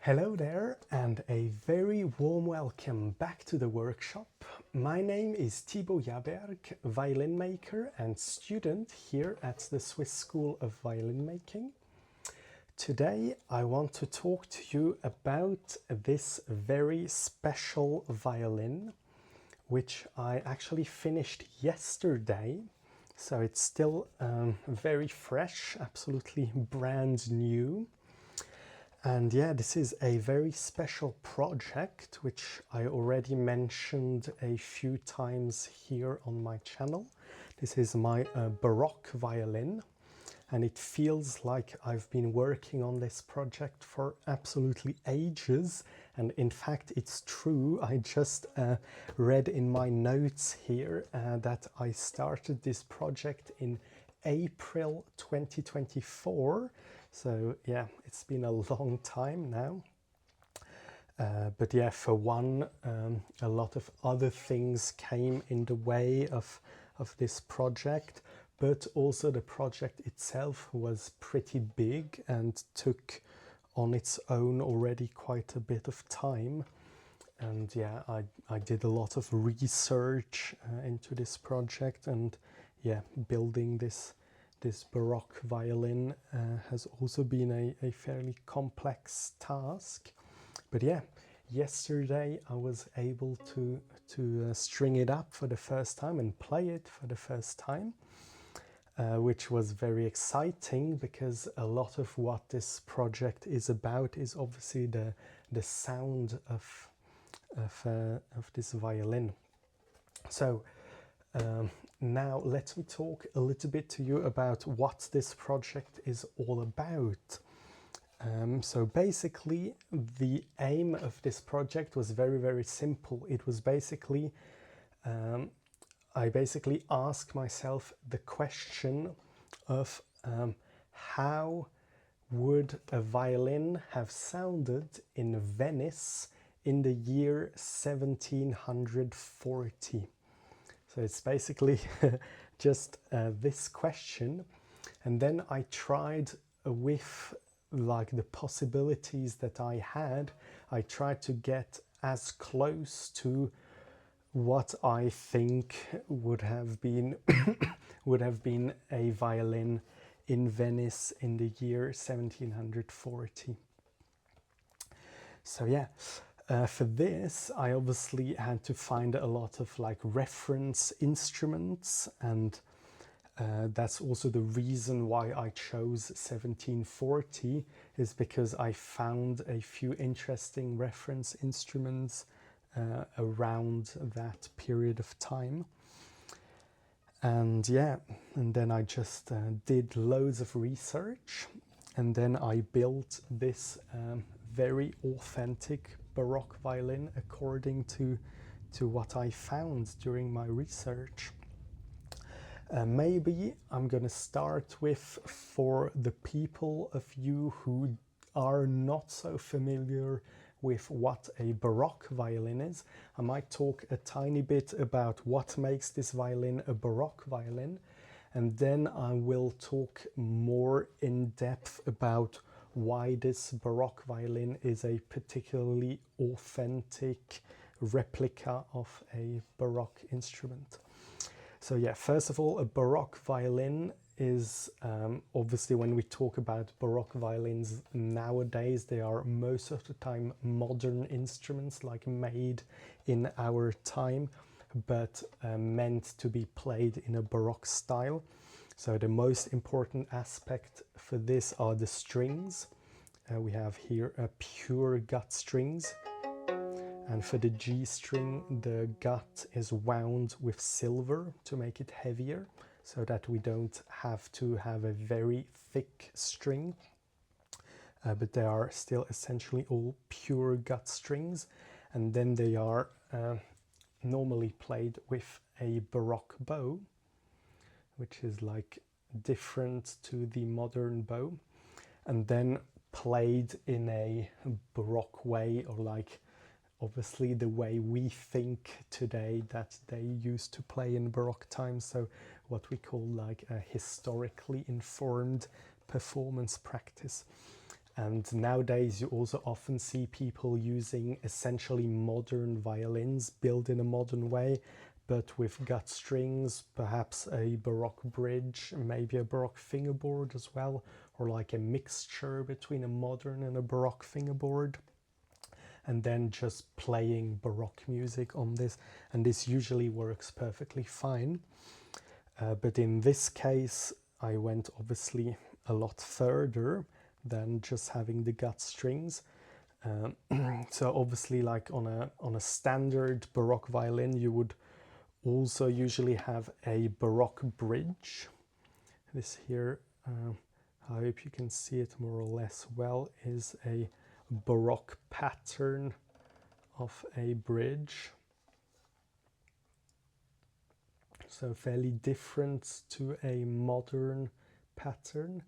Hello there and a very warm welcome back to the workshop. My name is Thibaut Jaberg, violin maker and student here at the Swiss School of Violin Making. Today I want to talk to you about this very special violin, which I actually finished yesterday. So it's still very fresh, absolutely brand new. And yeah, this is a very special project, which I already mentioned a few times here on my channel. This is my Baroque violin, and it feels like I've been working on this project for absolutely ages. And in fact, it's true. I just read in my notes here that I started this project in April 2024. So yeah, it's been a long time now. But yeah, for one, a lot of other things came in the way of this project, but also the project itself was pretty big and took on its own already quite a bit of time. And yeah, I did a lot of research into this project, and yeah, building this Baroque violin has also been a fairly complex task. But yeah, yesterday I was able to string it up for the first time and play it for the first time, which was very exciting because a lot of what this project is about is obviously the sound of this violin. So now let me talk a little bit to you about what this project is all about. So basically the aim of this project was very simple. It was basically, I basically asked myself the question of how would a violin have sounded in Venice in the year 1740. So it's basically just this question, and then I tried with like the possibilities that I had. I tried to get as close to what I think would have been a violin in Venice in the year 1740. So yeah. For this, I obviously had to find a lot of like reference instruments, and that's also the reason why I chose 1740, is because I found a few interesting reference instruments around that period of time. And yeah, and then I just did loads of research, and then I built this very authentic Baroque violin according to what I found during my research. Maybe I'm gonna start with, for the people of you who are not so familiar with what a Baroque violin is, I might talk a tiny bit about what makes this violin a Baroque violin, and then I will talk more in depth about why this Baroque violin is a particularly authentic replica of a Baroque instrument. So yeah, first of all, a Baroque violin is obviously, when we talk about Baroque violins nowadays, they are most of the time modern instruments, like made in our time, but meant to be played in a Baroque style. So the most important aspect for this are the strings. We have here pure gut strings, and for the G string the gut is wound with silver to make it heavier, so that we don't have to have a very thick string, but they are still essentially all pure gut strings. And then they are normally played with a Baroque bow, which is like different to the modern bow, and then played in a Baroque way, or like obviously the way we think today that they used to play in Baroque times. So what we call like a historically informed performance practice. And nowadays you also often see people using essentially modern violins built in a modern way, but with gut strings, perhaps a Baroque bridge, maybe a Baroque fingerboard as well, or like a mixture between a modern and a Baroque fingerboard, and then just playing Baroque music on this. And this usually works perfectly fine. But in this case, I went obviously a lot further than just having the gut strings. So obviously, like on a standard Baroque violin, you would also usually have a Baroque bridge. This here, I hope you can see it more or less well, is a Baroque pattern of a bridge. So fairly different to a modern pattern.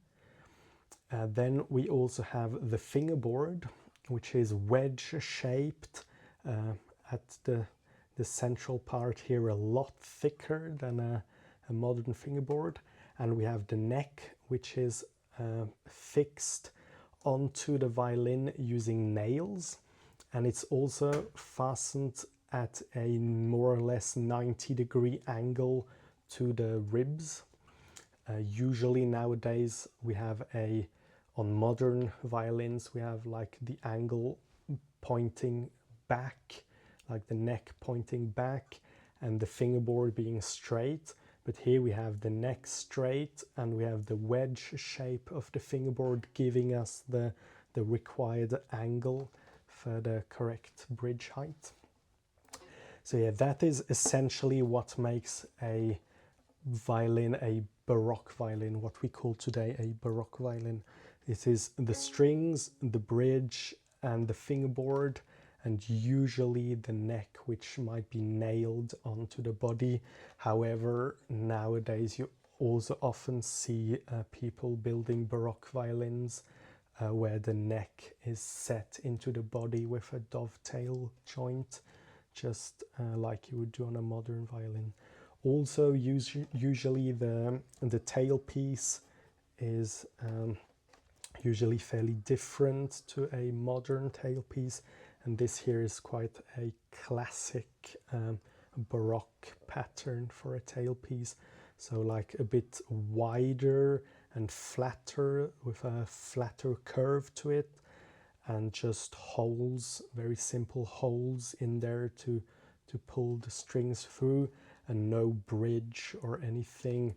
Then we also have the fingerboard, which is wedge shaped at the central part here, a lot thicker than a modern fingerboard. And we have the neck, which is fixed onto the violin using nails. And it's also fastened at a more or less 90-degree angle to the ribs. Usually nowadays we have on modern violins, we have like the angle pointing back, like the neck pointing back and the fingerboard being straight. But here we have the neck straight and we have the wedge shape of the fingerboard giving us the required angle for the correct bridge height. So yeah, that is essentially what makes a violin a Baroque violin, what we call today a Baroque violin. It is the strings, the bridge and the fingerboard, and usually the neck, which might be nailed onto the body. However, nowadays you also often see people building Baroque violins where the neck is set into the body with a dovetail joint, just like you would do on a modern violin. Also, usually the tailpiece is usually fairly different to a modern tailpiece, and this here is quite a classic Baroque pattern for a tailpiece. So like a bit wider and flatter with a flatter curve to it, and just holes, very simple holes in there to pull the strings through, and no bridge or anything.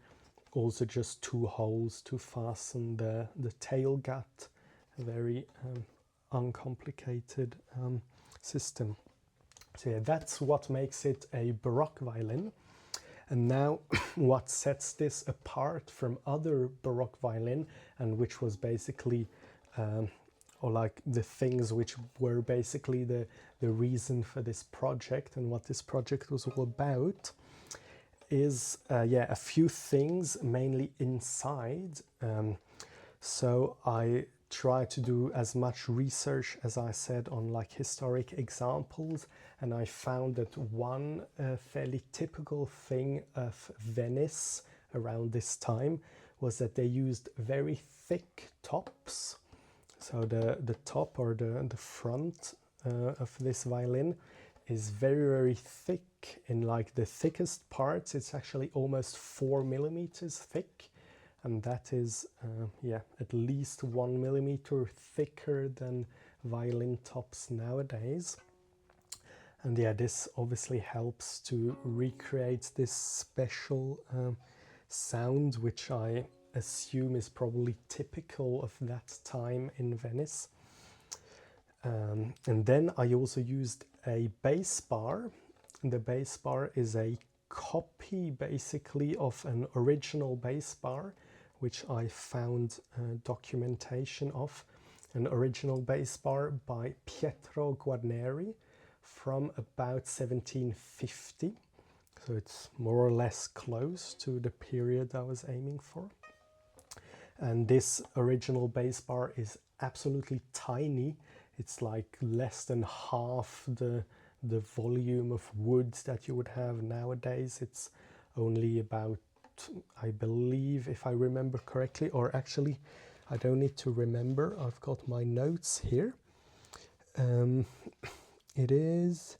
Also just two holes to fasten the tail gut. A very uncomplicated system. So yeah, that's what makes it a Baroque violin. And now what sets this apart from other Baroque violin, and which was basically or like the things which were basically the reason for this project and what this project was all about, is a few things, mainly inside. So I try to do as much research as I said on like historic examples, and I found that one fairly typical thing of Venice around this time was that they used very thick tops. So the top or the front of this violin is very, very thick. In like the thickest parts, it's actually almost 4 millimeters thick. And that is, at least 1 millimeter thicker than violin tops nowadays. And yeah, this obviously helps to recreate this special sound, which I assume is probably typical of that time in Venice. And then I also used a bass bar. The bass bar is a copy basically of an original bass bar, which I found documentation of. An original bass bar by Pietro Guarneri from about 1750. So it's more or less close to the period I was aiming for. And this original bass bar is absolutely tiny. It's like less than half the volume of wood that you would have nowadays. It's only about, I believe, if I remember correctly, or actually I don't need to remember. I've got my notes here. It is...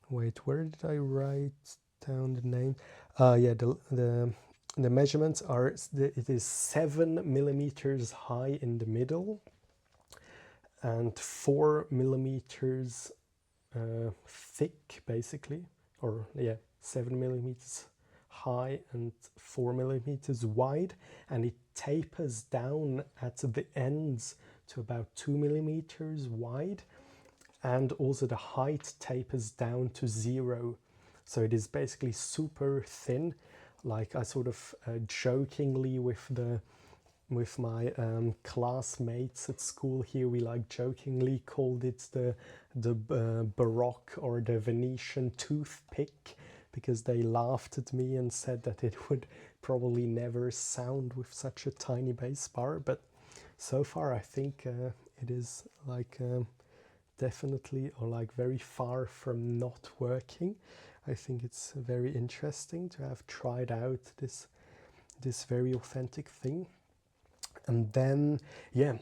wait, where did I write down the name? Yeah, the measurements are, it is 7 millimeters high in the middle and 4 millimeters thick, basically, or yeah, 7 millimeters high and 4 millimeters wide, and it tapers down at the ends to about 2 millimeters wide, and also the height tapers down to 0. So it is basically super thin. Like I sort of jokingly with my classmates at school here, we like jokingly called it the Baroque or the Venetian toothpick, because they laughed at me and said that it would probably never sound with such a tiny bass bar. But so far I think it is like definitely, or like very far from not working. I think it's very interesting to have tried out this very authentic thing. And then, yeah,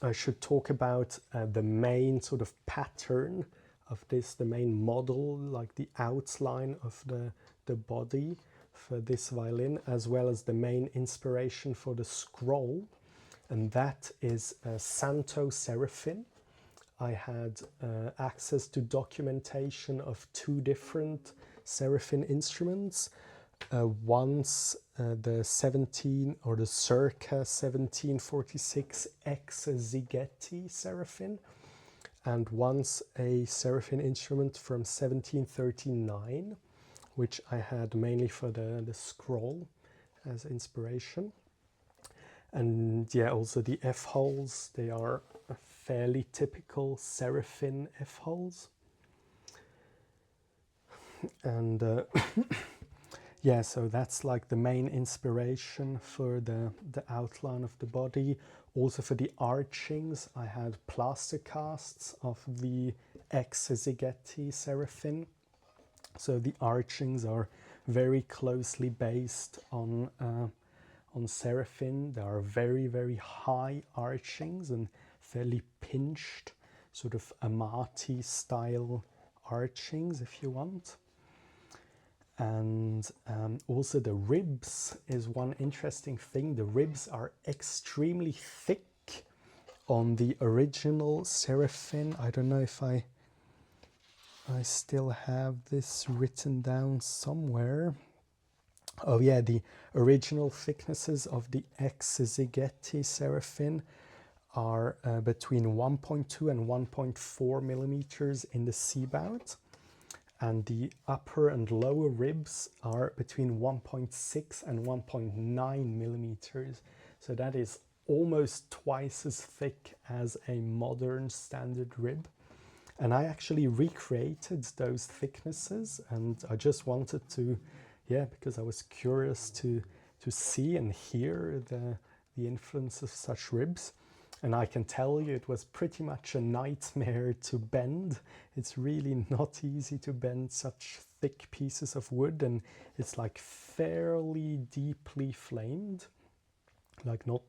I should talk about the main sort of pattern of this, the main model, like the outline of the body for this violin, as well as the main inspiration for the scroll, and that is Santo Seraphin. I had access to documentation of 2 different Seraphin instruments. Once the 17 or the circa 1746 ex Zighetti Seraphin, and once a Seraphin instrument from 1739, which I had mainly for the scroll as inspiration. And yeah, also the F-holes, they are fairly typical Seraphin F-holes. And yeah, so that's like the main inspiration for the outline of the body. Also for the archings, I had plaster casts of the ex Zighetti Seraphin. So the archings are very closely based on Seraphin. There are very, very high archings and fairly pinched, sort of Amati style archings, if you want. And also the ribs is one interesting thing. The ribs are extremely thick on the original Seraphin. I don't know if I still have this written down somewhere. Oh yeah, the original thicknesses of the ex Zighetti Seraphin are between 1.2 and 1.4 millimeters in the C-bout, and the upper and lower ribs are between 1.6 and 1.9 millimeters. So that is almost twice as thick as a modern standard rib. And I actually recreated those thicknesses, and I just wanted to, yeah, because I was curious to see and hear the influence of such ribs. And I can tell you it was pretty much a nightmare to bend. It's really not easy to bend such thick pieces of wood, and it's like fairly deeply flamed. Like not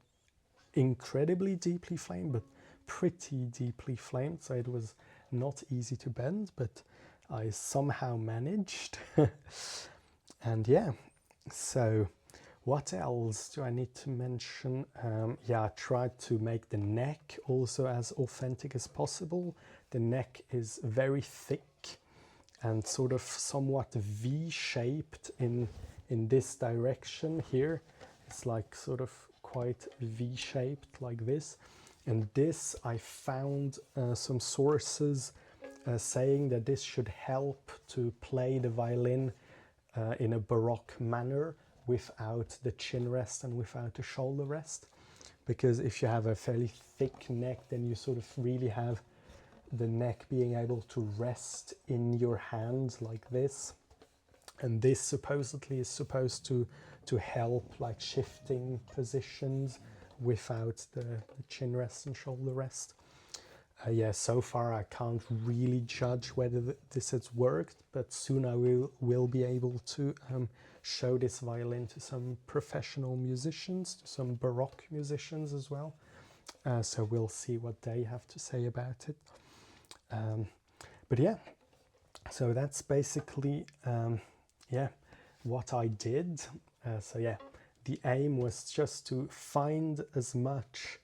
incredibly deeply flamed, but pretty deeply flamed. So it was not easy to bend, but I somehow managed. And yeah, so what else do I need to mention? Yeah, I tried to make the neck also as authentic as possible. The neck is very thick and sort of somewhat V-shaped in this direction here. It's like sort of quite V-shaped like this. And this, I found some sources saying that this should help to play the violin in a Baroque manner, without the chin rest and without the shoulder rest. Because if you have a fairly thick neck, then you sort of really have the neck being able to rest in your hand like this. And this supposedly is supposed to help like shifting positions without the chin rest and shoulder rest. Yeah, so far I can't really judge whether this has worked, but soon I will be able to show this violin to some professional musicians, to some Baroque musicians as well. So we'll see what they have to say about it. But yeah, so that's basically yeah, what I did. So yeah, the aim was just to find as much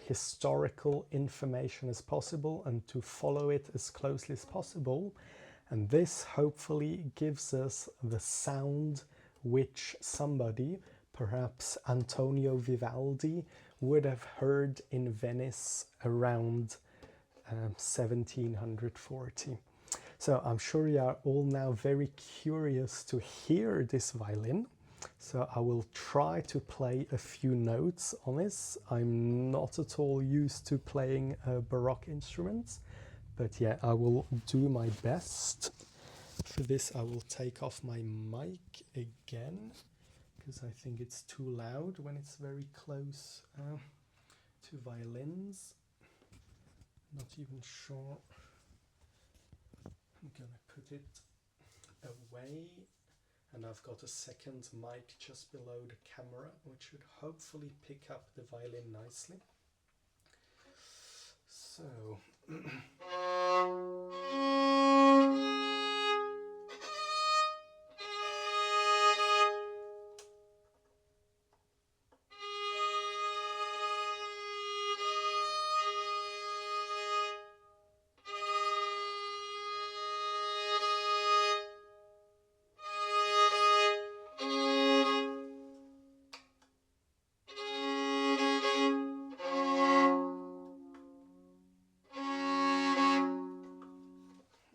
historical information as possible and to follow it as closely as possible. And this hopefully gives us the sound which somebody, perhaps Antonio Vivaldi, would have heard in Venice around 1740. So I'm sure you are all now very curious to hear this violin. So I will try to play a few notes on this. I'm not at all used to playing Baroque instruments, but yeah, I will do my best. For this I will take off my mic again, because I think it's too loud when it's very close to violins. Not even sure. I'm gonna put it away, and I've got a second mic just below the camera which should hopefully pick up the violin nicely. So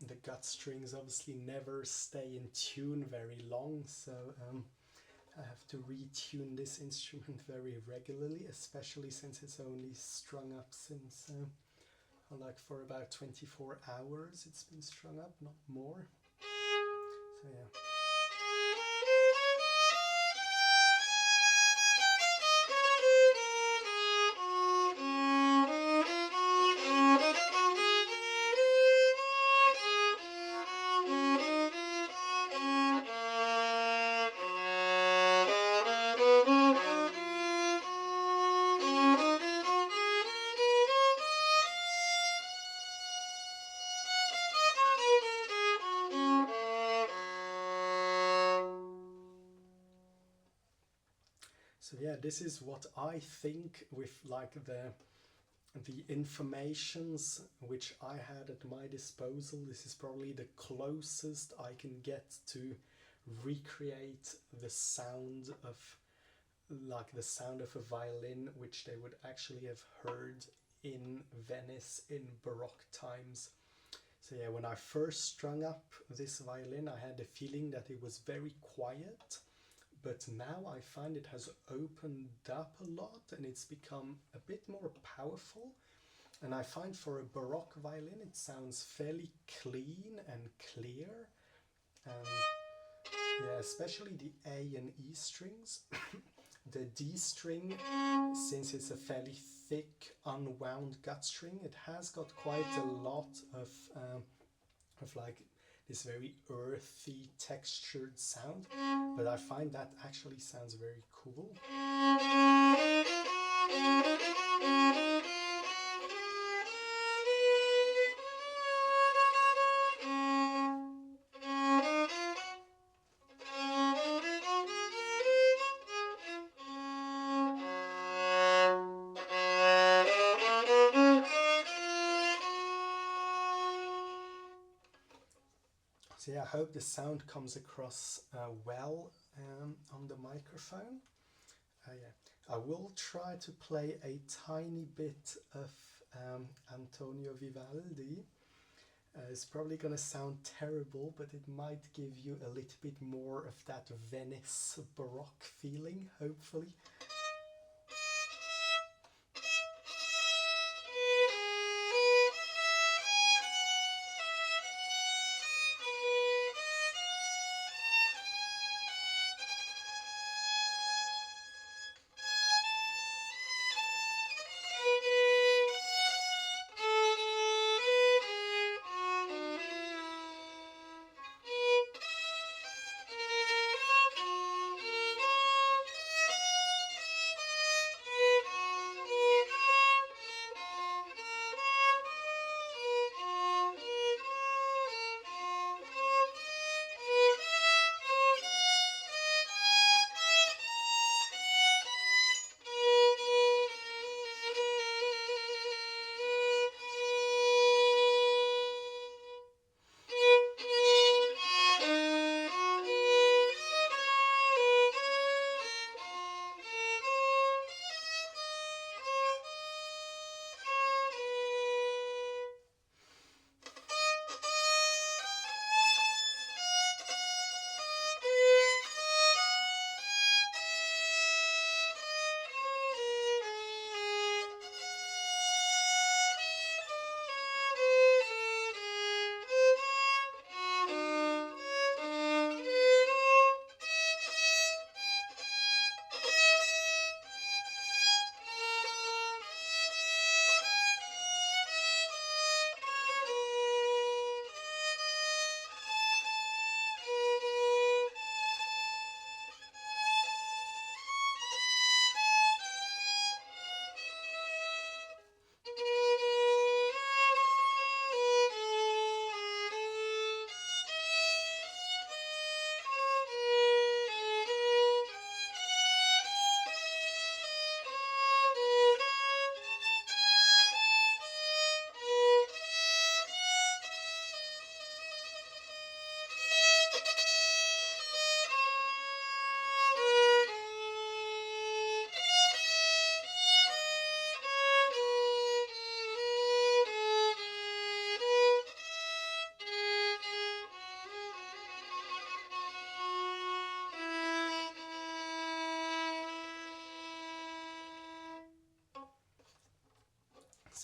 the gut strings obviously never stay in tune very long, so I have to retune this instrument very regularly, especially since it's only strung up since like for about 24 hours it's been strung up, not more. So yeah. So yeah, this is what I think with like the informations which I had at my disposal. This is probably the closest I can get to recreate the sound of like the sound of a violin which they would actually have heard in Venice in Baroque times. So yeah, when I first strung up this violin, I had the feeling that it was very quiet, but now I find it has opened up a lot and it's become a bit more powerful. And I find for a Baroque violin it sounds fairly clean and clear. And yeah, especially the A and E strings. The D string, since it's a fairly thick, unwound gut string, it has got quite a lot of like this very earthy, textured sound. But I find that actually sounds very cool. So yeah, I hope the sound comes across well on the microphone. Yeah. I will try to play a tiny bit of Antonio Vivaldi. It's probably going to sound terrible, but it might give you a little bit more of that Venice Baroque feeling, hopefully.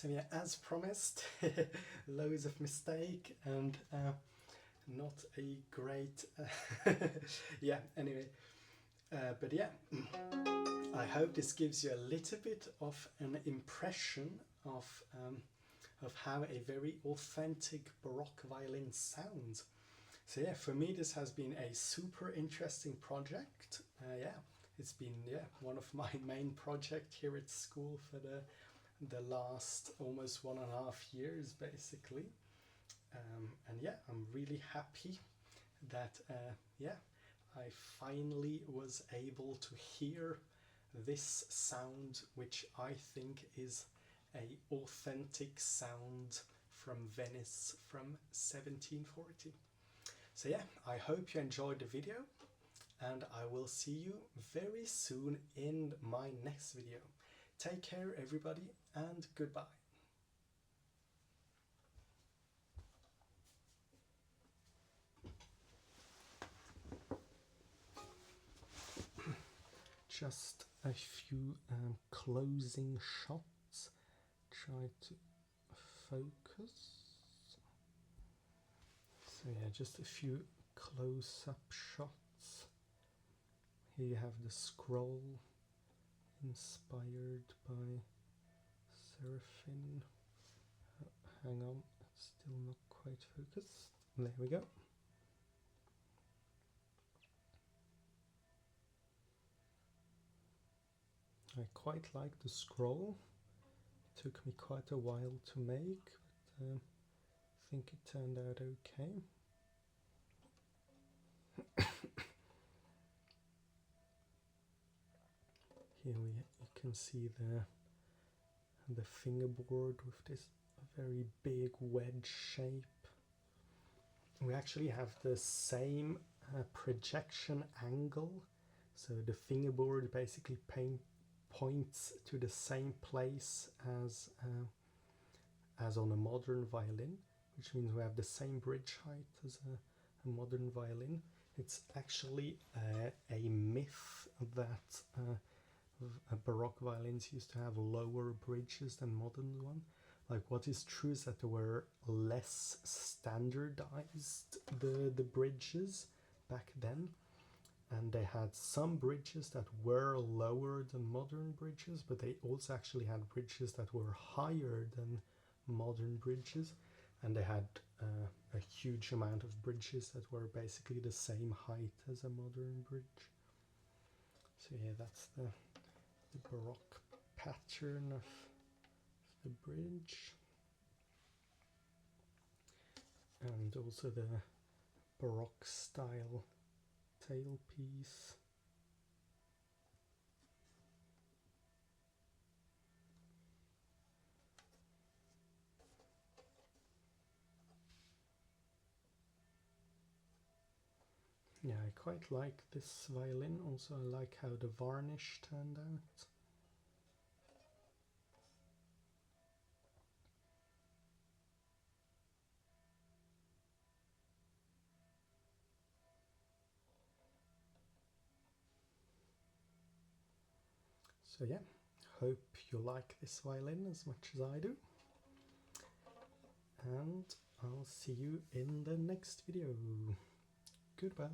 So yeah, as promised, loads of mistake and not a great yeah, anyway, but yeah, I hope this gives you a little bit of an impression of how a very authentic Baroque violin sounds. So yeah, for me this has been a super interesting project. Yeah, it's been one of my main projects here at school for the last almost 1.5 years basically. And yeah, I'm really happy that yeah, I finally was able to hear this sound, which I think is a authentic sound from Venice from 1740. So yeah, I hope you enjoyed the video, and I will see you very soon in my next video. Take care everybody, and goodbye. Just a few closing shots. Try to focus. So yeah, just a few close-up shots. Here you have the scroll inspired by Seraphim. Hang on, it's still not quite focused. There we go. I quite like the scroll. It took me quite a while to make, but I think it turned out okay. Here you can see the fingerboard with this very big wedge shape. We actually have the same projection angle, so the fingerboard basically points to the same place as on a modern violin, which means we have the same bridge height as a modern violin. It's actually a myth that Baroque violins used to have lower bridges than modern ones. Like, what is true is that they were less standardized, the bridges back then, and they had some bridges that were lower than modern bridges, but they also actually had bridges that were higher than modern bridges, and they had a huge amount of bridges that were basically the same height as a modern bridge. So yeah, that's the Baroque pattern of the bridge, and also the Baroque style tailpiece. Yeah, I quite like this violin. Also, I like how the varnish turned out. So yeah, hope you like this violin as much as I do. And I'll see you in the next video. Goodbye.